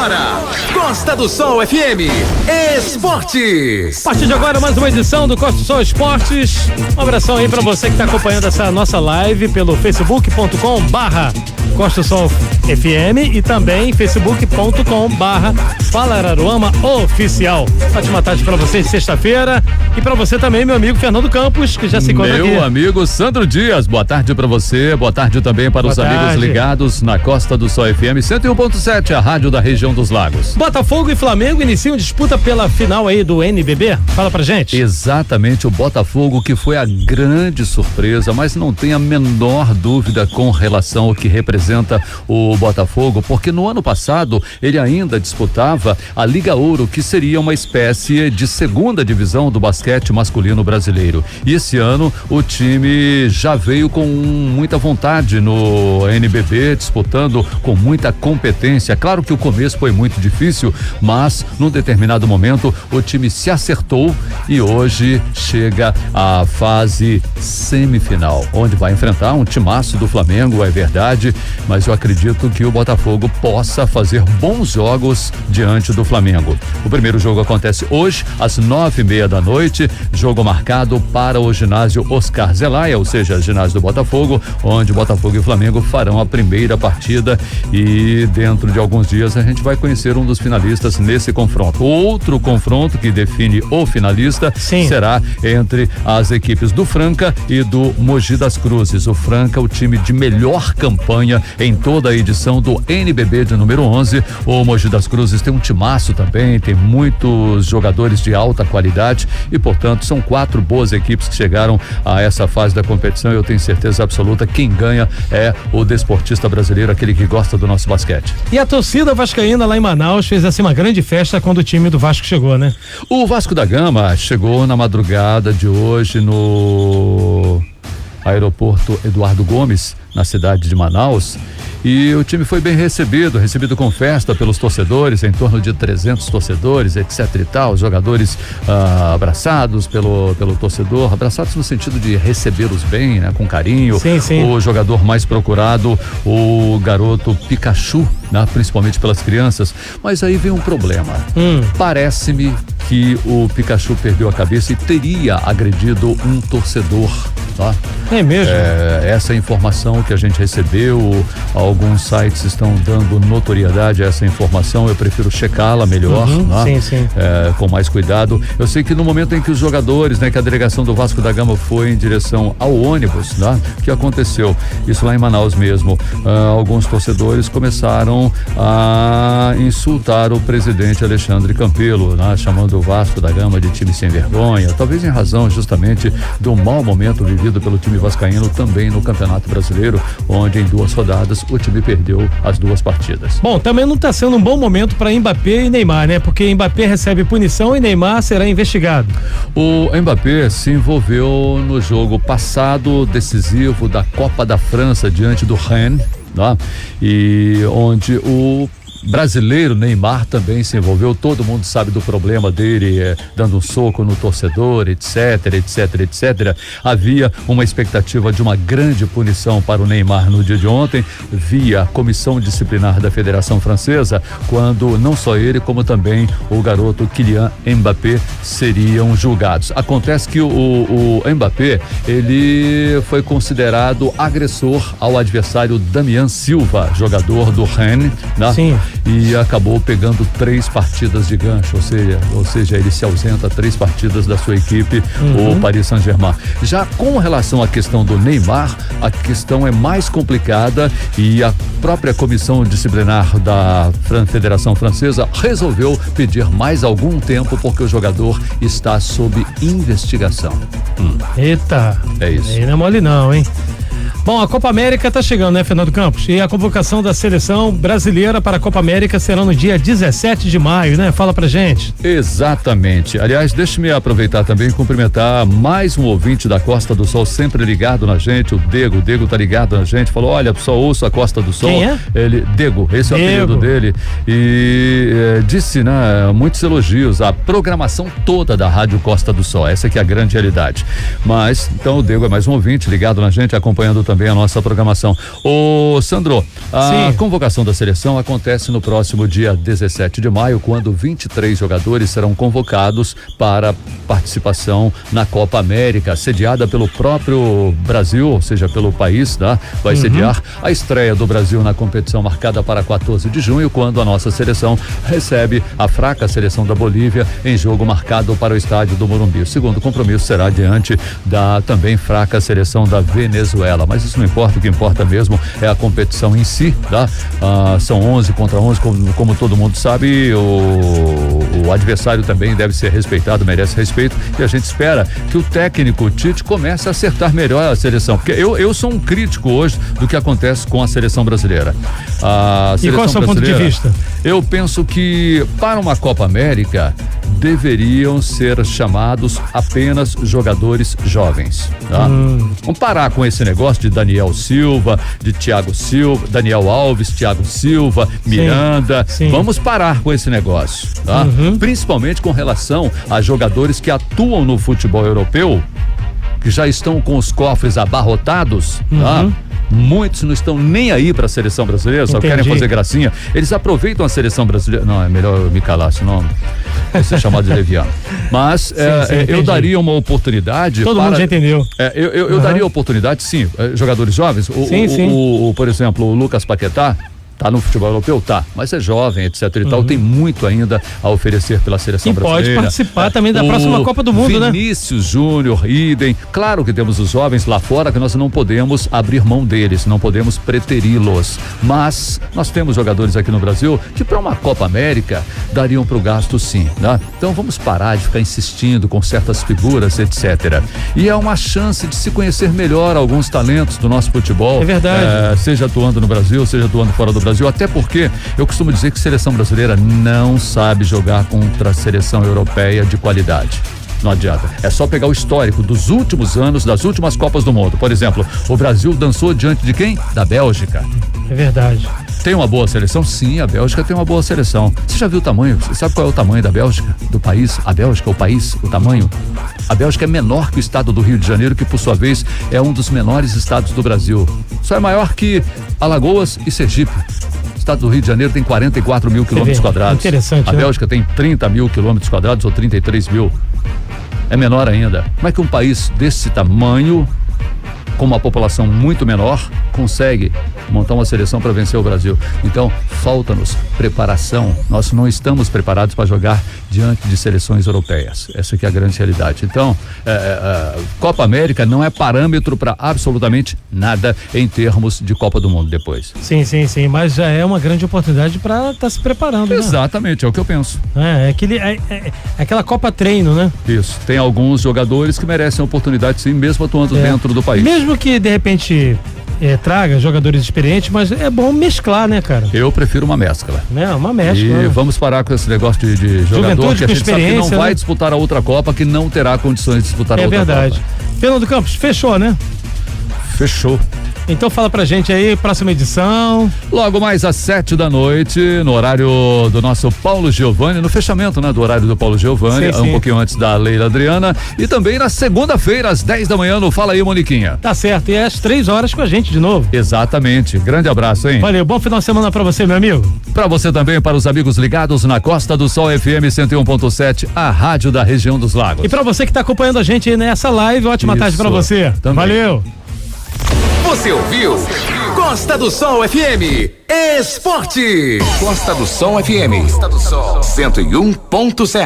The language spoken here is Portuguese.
agora, Costa do Sol FM Esportes. A partir de agora, mais uma edição do Costa do Sol Esportes. Um abração aí pra você que tá acompanhando essa nossa live pelo facebook.com/Costa do Sol FM e também facebook.com/Fala Araruama Oficial. Ótima tarde pra vocês, sexta-feira. E pra você também, meu amigo Fernando Campos, que já se encontra aqui. Meu amigo Sandro Dias, boa tarde pra você, boa tarde também para os amigos ligados na Costa do Sol FM 101.7, a rádio da região dos Lagos. Botafogo e Flamengo iniciam disputa pela final aí do NBB. Fala pra gente. Exatamente, o Botafogo que foi a grande surpresa, mas não tem a menor dúvida com relação ao que representa o Botafogo, porque no ano passado ele ainda disputava a Liga Ouro, que seria uma espécie de segunda divisão do basquete masculino brasileiro. E esse ano o time já veio com muita vontade no NBB, disputando com muita competência. Claro que o começo foi muito difícil, mas num determinado momento o time se acertou e hoje chega à fase semifinal, onde vai enfrentar um timaço do Flamengo, é verdade, mas eu acredito que o Botafogo possa fazer bons jogos diante do Flamengo. O primeiro jogo acontece hoje às 9:30 da noite, jogo marcado para o ginásio Oscar Zelaya, ou seja, ginásio do Botafogo, onde Botafogo e Flamengo farão a primeira partida e dentro de alguns dias a gente vai conhecer um dos finalistas nesse confronto. Outro confronto que define o finalista será entre as equipes do Franca e do Mogi das Cruzes. O Franca, o time de melhor campanha em toda a edição do NBB de número 11. O Mogi das Cruzes tem um timaço também, tem muitos jogadores de alta qualidade e, portanto, são 4 boas equipes que chegaram a essa fase da competição. Eu tenho certeza absoluta, quem ganha é o desportista brasileiro, aquele que gosta do nosso basquete. E a torcida vascaína lá em Manaus fez assim uma grande festa quando o time do Vasco chegou, né? O Vasco da Gama chegou na madrugada de hoje no aeroporto Eduardo Gomes, na cidade de Manaus, e o time foi bem recebido com festa pelos torcedores, em torno de 300 torcedores, etc e tal, os jogadores abraçados pelo torcedor, abraçados no sentido de recebê-los bem, né, com carinho. Sim. O jogador mais procurado, o garoto Pikachu, né, principalmente pelas crianças, mas aí vem um problema. Parece-me que o Pikachu perdeu a cabeça e teria agredido um torcedor, tá? É mesmo? Essa informação que a gente recebeu, alguns sites estão dando notoriedade a essa informação, eu prefiro checá-la melhor, né? Sim. Com mais cuidado. Eu sei que no momento em que os jogadores, né, que a delegação do Vasco da Gama foi em direção ao ônibus, né, que aconteceu, isso lá em Manaus mesmo, alguns torcedores começaram a insultar o presidente Alexandre Campelo, né, chamando o Vasco da Gama de time sem vergonha, talvez em razão justamente do mau momento vivido pelo time vascaíno também no Campeonato Brasileiro, onde em 2 rodadas o time perdeu as 2 partidas. Bom, também não está sendo um bom momento para Mbappé e Neymar, né? Porque Mbappé recebe punição e Neymar será investigado. O Mbappé se envolveu no jogo passado decisivo da Copa da França diante do Rennes, né? E onde o brasileiro Neymar também se envolveu, todo mundo sabe do problema dele, dando um soco no torcedor, etc. Havia uma expectativa de uma grande punição para o Neymar no dia de ontem, via comissão disciplinar da Federação Francesa, quando não só ele, como também o garoto Kylian Mbappé seriam julgados. Acontece que o Mbappé, ele foi considerado agressor ao adversário Damian Silva, jogador do Rennes, né? Sim. E acabou pegando 3 partidas de gancho, ou seja, ele se ausenta 3 partidas da sua equipe, o Paris Saint-Germain. Já com relação à questão do Neymar, a questão é mais complicada e a própria comissão disciplinar da Federação Francesa resolveu pedir mais algum tempo porque o jogador está sob investigação. Eita! É isso. Aí não é mole não, hein? Bom, a Copa América tá chegando, né, Fernando Campos? E a convocação da seleção brasileira para a Copa América será no dia 17 de maio, né? Fala pra gente. Exatamente. Aliás, deixe-me aproveitar também e cumprimentar mais um ouvinte da Costa do Sol, sempre ligado na gente, o Dego. O Dego tá ligado na gente, falou, olha, só ouço a Costa do Sol. Quem é? Ele, Dego, esse é o apelido dele. E disse, né, muitos elogios à programação toda da Rádio Costa do Sol. Essa que é a grande realidade. Mas, então, o Dego é mais um ouvinte ligado na gente, acompanhando também também a nossa programação. Ô Sandro, a Sim. convocação da seleção acontece no próximo dia 17 de maio, quando 23 jogadores serão convocados para participação na Copa América, sediada pelo próprio Brasil, ou seja, pelo país, tá? Vai sediar a estreia do Brasil na competição marcada para 14 de junho, quando a nossa seleção recebe a fraca seleção da Bolívia em jogo marcado para o estádio do Morumbi. O segundo compromisso será diante da também fraca seleção da Venezuela, mas isso não importa, o que importa mesmo é a competição em si, tá? São 11 contra 11, como todo mundo sabe, o adversário também deve ser respeitado, merece respeito, e a gente espera que o técnico Tite comece a acertar melhor a seleção, porque eu sou um crítico hoje do que acontece com a seleção brasileira. E qual é o seu ponto de vista? Eu penso que para uma Copa América deveriam ser chamados apenas jogadores jovens, tá? Vamos parar com esse negócio de Daniel Silva, de Thiago Silva, Daniel Alves, Thiago Silva, Miranda. Sim. Vamos parar com esse negócio, tá? Principalmente com relação a jogadores que atuam no futebol europeu, que já estão com os cofres abarrotados, tá? Muitos não estão nem aí para a seleção brasileira, só querem fazer gracinha. Eles aproveitam a seleção brasileira. Não, é melhor eu me calar, senão vai ser chamado de leviano. Mas eu daria uma oportunidade. Todo mundo já entendeu. Eu daria oportunidade, sim, jogadores jovens. Por exemplo, o Lucas Paquetá. Tá no futebol europeu? Tá, mas é jovem, etc e tal, tem muito ainda a oferecer pela seleção brasileira. E pode participar também da próxima Copa do Mundo, né? Vinícius Júnior, idem. Claro que temos os jovens lá fora que nós não podemos abrir mão deles, não podemos preteri-los, mas nós temos jogadores aqui no Brasil que para uma Copa América dariam pro gasto sim, tá? Então vamos parar de ficar insistindo com certas figuras, etc. E é uma chance de se conhecer melhor alguns talentos do nosso futebol. É verdade. Seja atuando no Brasil, seja atuando fora do Brasil, até porque eu costumo dizer que a seleção brasileira não sabe jogar contra a seleção europeia de qualidade. Não adianta. É só pegar o histórico dos últimos anos, das últimas Copas do Mundo. Por exemplo, o Brasil dançou diante de quem? Da Bélgica. É verdade. Tem uma boa seleção? Sim, a Bélgica tem uma boa seleção. Você já viu o tamanho? Você sabe qual é o tamanho da Bélgica? Do país? A Bélgica, o país, o tamanho? A Bélgica é menor que o estado do Rio de Janeiro, que por sua vez é um dos menores estados do Brasil. Só é maior que Alagoas e Sergipe. O estado do Rio de Janeiro tem 44 mil quilômetros quadrados. Interessante, a Bélgica tem 30 mil quilômetros quadrados ou 33 mil. É menor ainda. Como é que um país desse tamanho, com uma população muito menor, consegue montar uma seleção para vencer o Brasil? Então, falta-nos preparação. Nós não estamos preparados para jogar diante de seleções europeias. Essa aqui é a grande realidade. Então, Copa América não é parâmetro para absolutamente nada em termos de Copa do Mundo depois. Sim, mas já é uma grande oportunidade para estar se preparando, né? Exatamente, é o que eu penso. Aquela Copa treino, né? Isso. Tem alguns jogadores que merecem oportunidade, sim, mesmo atuando dentro do país. Mesmo que, de repente, traga jogadores experientes, mas é bom mesclar, né, cara? Eu prefiro uma mescla. Uma mescla. E vamos parar com esse negócio de jogador que a gente sabe que não vai disputar a outra Copa, que não terá condições de disputar a outra Copa. É verdade. Fernando Campos, fechou, né? Fechou. Então fala pra gente aí, próxima edição. Logo mais às 7h, no horário do nosso Paulo Giovanni, no fechamento, né, do horário do Paulo Giovanni, um pouquinho antes da Leila Adriana, e também na segunda-feira, às 10h, no Fala aí, Moniquinha. Tá certo, e às 3h com a gente de novo. Exatamente, grande abraço, hein? Valeu, bom final de semana pra você, meu amigo. Pra você também, para os amigos ligados na Costa do Sol FM 101.7, a rádio da região dos lagos. E pra você que tá acompanhando a gente aí nessa live, ótima tarde pra você. Também. Valeu. Você ouviu? Costa do Sol FM Esporte. Costa do Sol FM 101.7.